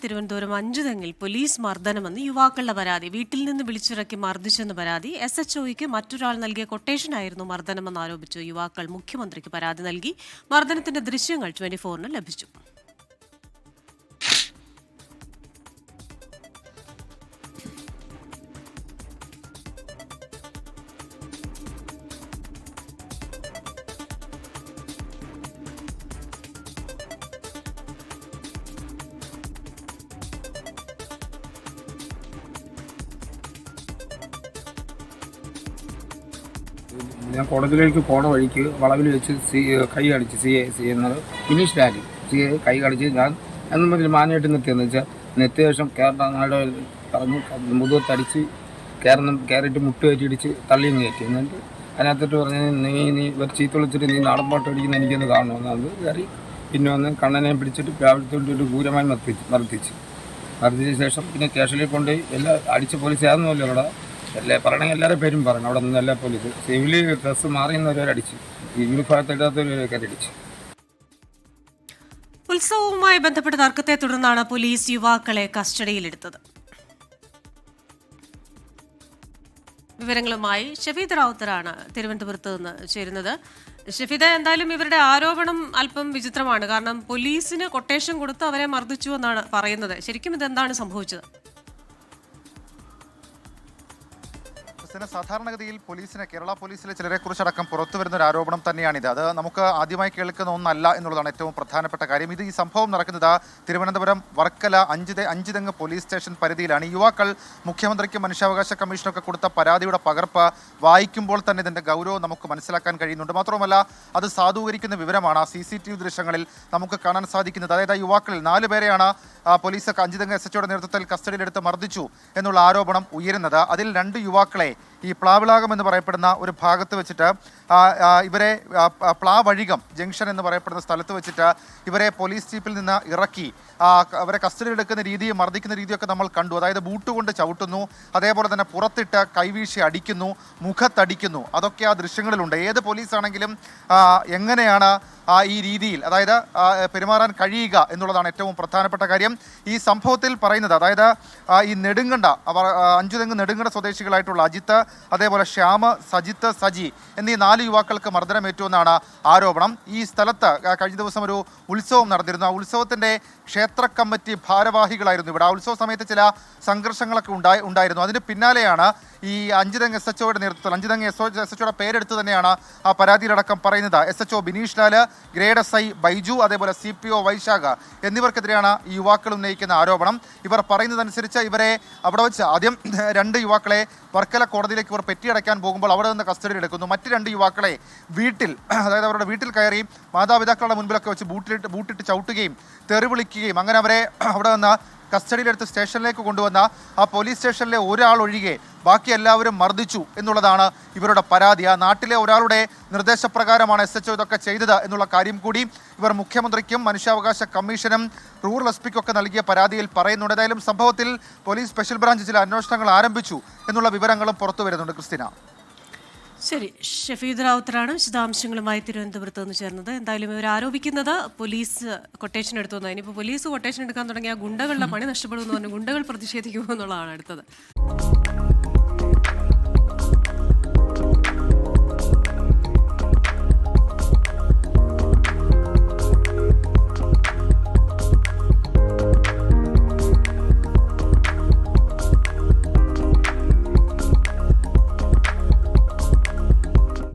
Thiruvananthapuram അഞ്ചുതെങ്ങിൽ police മർദ്ദനമെന്ന് യുവാക്കളുടെ പരാതി. വീട്ടിൽ നിന്ന് വിളിച്ചിറക്കി മർദ്ദിച്ചെന്ന് പരാതി. SHOയ്ക്ക് മറ്റൊരാൾ നൽകിയ കൊട്ടേഷനായിരുന്നു മർദ്ദനമെന്ന് ആരോപിച്ചു യുവാക്കൾ മുഖ്യമന്ത്രിക്ക് പരാതി നൽകി. മർദ്ദനത്തിന്റെ ദൃശ്യങ്ങൾ 24-ന് ലഭിച്ചു. ഞാൻ കോളേജിലേക്ക് പോണ വഴിക്ക് വളവിൽ വെച്ച് കൈ കടിച്ച് സി എന്നത് ഫിനിഷ് ലാൻഡ് കൈ കടിച്ച് ഞാൻ എന്നും പറഞ്ഞ് മാനായിട്ട് നിർത്തിയെന്ന് വെച്ചാൽ നെത്തിയ ശേഷം നാടെ പറഞ്ഞ് മുതുകത്തടിച്ച് കയറിയിട്ട് മുട്ട് കയറ്റിയിടിച്ച് തള്ളിയും കയറ്റി. എന്നിട്ട് അതിനകത്തിട്ട് പറഞ്ഞ് നീ ഒരു ചീത്ത വിളിച്ചിട്ട് നീ നാടൻ പാട്ട് അടിക്കുന്ന എനിക്കൊന്ന് കാണണമെന്ന് അത് കയറി പിന്നെ വന്ന് കണ്ണനെ പിടിച്ചിട്ട് പ്രാവശ്യത്തോട്ട് ക്രൂരമായി മർദ്ദിച്ച ശേഷം പിന്നെ സ്റ്റേഷനിൽ കൊണ്ടുപോയി എല്ലാം അടിച്ച പോലീസ് ആയിരുന്നല്ലോ അവിടെ പറയണമെങ്കിൽ എല്ലാവരുടെ പേരും പറയണം. അവിടെ നിന്ന് എല്ലാ പോലീസ് സിവില് ഡ്രസ്സ് മാറിയുന്നവരടിച്ചു, യൂണിഫോമത്തില്ലാത്തവരടിച്ചു. ഉത്സവവുമായി ബന്ധപ്പെട്ട തർക്കത്തെ തുടർന്നാണ് പോലീസ് യുവാക്കളെ കസ്റ്റഡിയിലെടുത്തത്. വിവരങ്ങളുമായി ഷഫീദ് റാവുത്തറാണ് തിരുവനന്തപുരത്ത് നിന്ന് ചേരുന്നത്. ഷഫീദ്, എന്തായാലും ഇവരുടെ ആരോപണം അല്പം വിചിത്രമാണ്. കാരണം പോലീസിന് കൊട്ടേഷൻ കൊടുത്ത് അവരെ മർദ്ദിച്ചു എന്നാണ് പറയുന്നത്. ശരിക്കും ഇതെന്താണ് സംഭവിച്ചത്? സാധാരണഗതിയിൽ കേരള പോലീസിലെ ചിലരെ കുറിച്ചടക്കം പുറത്തു വരുന്ന ഒരു ആരോപണം തന്നെയാണിത്. അത് നമുക്ക് ആദ്യമായി കേൾക്കുന്ന ഒന്നല്ല എന്നുള്ളതാണ് ഏറ്റവും പ്രധാനപ്പെട്ട കാര്യം. ഈ സംഭവം നടക്കുന്നത് തിരുവനന്തപുരം വർക്കല അഞ്ചുതെങ്ങ് പോലീസ് സ്റ്റേഷൻ പരിധിയിലാണ്. യുവാക്കൾ മുഖ്യമന്ത്രിക്കും മനുഷ്യാവകാശ കമ്മീഷനൊക്കെ കൊടുത്ത പരാതിയുടെ പകർപ്പ് വായിക്കുമ്പോൾ തന്നെ ഇതിന്റെ ഗൗരവം നമുക്ക് മനസ്സിലാക്കാൻ കഴിയുന്നുണ്ട്. മാത്രമല്ല അത് സാധൂകരിക്കുന്ന വിവരമാണ് CCTV ദൃശ്യങ്ങളിൽ നമുക്ക് കാണാൻ സാധിക്കുന്നത്. അതായത് യുവാക്കളിൽ 4 പേരെയാണ് പോലീസ് അഞ്ചുതെങ്ങ് SHOയുടെ നേതൃത്വത്തിൽ കസ്റ്റഡിയിലെടുത്ത് മർദ്ദിച്ചു എന്നുള്ള ആരോപണം ഉയരുന്നത്. അതിൽ 2 യുവാക്കളെ ഈ പ്ലാവിളാകം എന്ന് പറയപ്പെടുന്ന ഒരു ഭാഗത്ത് വെച്ചിട്ട് ഇവരെ പ്ലാവഴികം ജംഗ്ഷൻ എന്ന് പറയപ്പെടുന്ന സ്ഥലത്ത് വെച്ചിട്ട് ഇവരെ പോലീസ് ജീപ്പിൽ നിന്ന് ഇറക്കി അവരെ കസ്റ്റഡിയിലെടുക്കുന്ന രീതിയും മർദ്ദിക്കുന്ന രീതിയൊക്കെ നമ്മൾ കണ്ടു. അതായത് ബൂട്ട് കൊണ്ട് ചവിട്ടുന്നു, അതേപോലെ തന്നെ പുറത്തിട്ട് കൈവീശി അടിക്കുന്നു, മുഖത്തടിക്കുന്നു. അതൊക്കെ ആ ദൃശ്യങ്ങളിലുണ്ട്. ഏത് പോലീസാണെങ്കിലും എങ്ങനെയാണ് ഈ രീതിയിൽ അതായത് പെരുമാറാൻ കഴിയുക എന്നുള്ളതാണ് ഏറ്റവും പ്രധാനപ്പെട്ട കാര്യം. ഈ സംഭവത്തിൽ പറയുന്നത് അതായത് ഈ നെടുങ്കണ്ട അഞ്ചുതെങ്ങ് നെടുങ്കണ്ട സ്വദേശികളായിട്ടുള്ള അജിത്ത്, അതേപോലെ ശ്യാമ്, സജിത്ത്, സജി എന്നീ 4 യുവാക്കൾക്ക് മർദ്ദനമേറ്റുവെന്നാണ് ആരോപണം. ഈ സ്ഥലത്ത് കഴിഞ്ഞ ദിവസം ഒരു ഉത്സവം നടന്നിരുന്നു. ആ ഉത്സവത്തിൻ്റെ ക്ഷേത്ര കമ്മിറ്റി ഭാരവാഹികളായിരുന്നു ഇവിടെ. ആ ഉത്സവ സമയത്ത് ചില സംഘർഷങ്ങളൊക്കെ ഉണ്ടായിരുന്നു. അതിന് പിന്നാലെയാണ് ഈ അഞ്ചുതെങ്ങ് SHOയുടെ നേതൃത്വത്തിൽ അഞ്ചുതെങ്ങ് SHOയുടെ പേരെടുത്ത് തന്നെയാണ് ആ പരാതിയിലടക്കം പറയുന്നത്. SHO Bineesh Lal, grade SI Baiju, അതേപോലെ CPO വൈശാഖ എന്നിവർക്കെതിരെയാണ് ഈ യുവാക്കൾ ഉന്നയിക്കുന്ന ആരോപണം. ഇവർ പറയുന്നതനുസരിച്ച് ഇവരെ അവിടെ വെച്ച് ആദ്യം 2 യുവാക്കളെ വർക്കല കോടതിയിലേക്ക് ഇവർ പെറ്റിയടയ്ക്കാൻ പോകുമ്പോൾ അവിടെ നിന്ന് കസ്റ്റഡിയിൽ എടുക്കുന്നു. മറ്റ് 2 യുവാക്കളെ വീട്ടിൽ അതായത് അവരുടെ വീട്ടിൽ കയറി മാതാപിതാക്കളുടെ മുൻപിലൊക്കെ വെച്ച് ബൂട്ടിട്ട് ചവിട്ടുകയും തെറിവിളിക്കുകയും അങ്ങനെ അവരെ അവിടെ നിന്ന് കസ്റ്റഡിയിലെടുത്ത് സ്റ്റേഷനിലേക്ക് കൊണ്ടുവന്ന ആ പോലീസ് സ്റ്റേഷനിലെ ഒരാൾ ഒഴികെ ബാക്കി എല്ലാവരും മർദ്ദിച്ചു എന്നുള്ളതാണ് ഇവരുടെ പരാതി. ആ നാട്ടിലെ ഒരാളുടെ നിർദ്ദേശപ്രകാരമാണ് SHO ഇതൊക്കെ ചെയ്തത് എന്നുള്ള കാര്യം കൂടി ഇവർ മുഖ്യമന്ത്രിക്കും മനുഷ്യാവകാശ കമ്മീഷനും റൂറൽ SPയ്ക്കും ഒക്കെ നൽകിയ പരാതിയിൽ പറയുന്നുണ്ട്. ഏതായാലും സംഭവത്തിൽ പോലീസ് സ്പെഷ്യൽ ബ്രാഞ്ച് ചില അന്വേഷണങ്ങൾ ആരംഭിച്ചു എന്നുള്ള വിവരങ്ങളും പുറത്തു വരുന്നുണ്ട്. ക്രിസ്tina. ശരി, ഷഫീദ് റാവുത്തറാണ് വിശദാംശങ്ങളുമായി തിരുവനന്തപുരത്ത് നിന്ന് ചേർന്നത്. എന്തായാലും ഇവർ ആരോപിക്കുന്നത് പോലീസ് കൊട്ടേഷൻ എടുത്തു. ഇനിയിപ്പോൾ പോലീസ് കൊട്ടേഷൻ എടുക്കാൻ തുടങ്ങിയ ഗുണ്ടകളുടെ പണി നഷ്ടപ്പെടുമെന്ന് പറഞ്ഞു ഗുണ്ടകൾ പ്രതിഷേധിക്കുമോ എന്നുള്ളതാണ് അടുത്തത്.